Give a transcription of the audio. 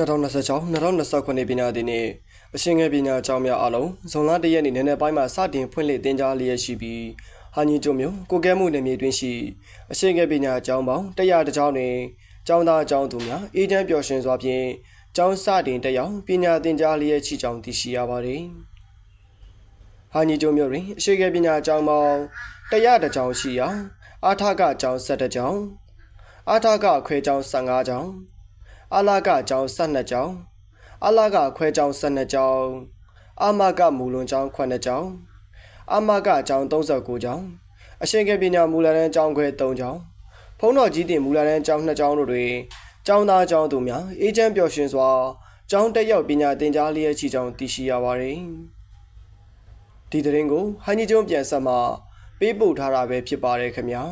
2026-2029ပညာသင်နှစ်အရှင်ငယ်ပညာကျောင်းများအားလုံးဇွန်လ1ရက်နေ့နံနက်ပိုင်းမှာစတင်ဖွင့်လှစ်သင်ကြားလျက်ရှိပြီးဟာညီကျွမြို့ကိုကဲမှုနယ်မြေတွင်ရှိအရှင်ငယ်ပညာကျောင်းပေါင်း100ကျောင်းတွင်ကျောင်းသားကျောင်းသူများအေးချမ်းပျော်ရွှင်စွာဖြင့်ကျောင်းစတင်တက်ရောက်ပညာသင်ကြားလျက်ရှိကြောင်းသိရှိရပါသည်။ဟာညီကျွမြို့တွင်အရှင်ငယ်ပညာကျောင်းပေါင်း100ကျောင်းရှိရာအာထကကျောင်း17ကျောင်းအာထကခွဲကျောင်း15ကျောင်းအလာကကျောင်း12ကျောင်းအလာကခွဲကျောင်း12ကျောင်းအမကမူလွန်ကျောင်း9ကျောင်းအမကကျောင်း39ကျောင်းအရှင်ကပညာမူလတန်းကျောင်းခွဲ3ကျောင်းဖုံးတော်ကြီးတင်မူလတန်းကျောင်း2ကျောင်းတို့တွင်ကျောင်းသားကျောင်းသူများအေးချမ်းပျော်ရွှင်စွာကျောင်းတက်ရောက်ပညာသင်ကြားလျက်ရှိကြောင်းသိရှိရပါသည်ဒီသတင်းကိုဟိုင်းကြီးကျွန်းပြန်ဆက်မှပေးပို့ထားတာပဲဖြစ်ပါတယ်ခင်ဗျာ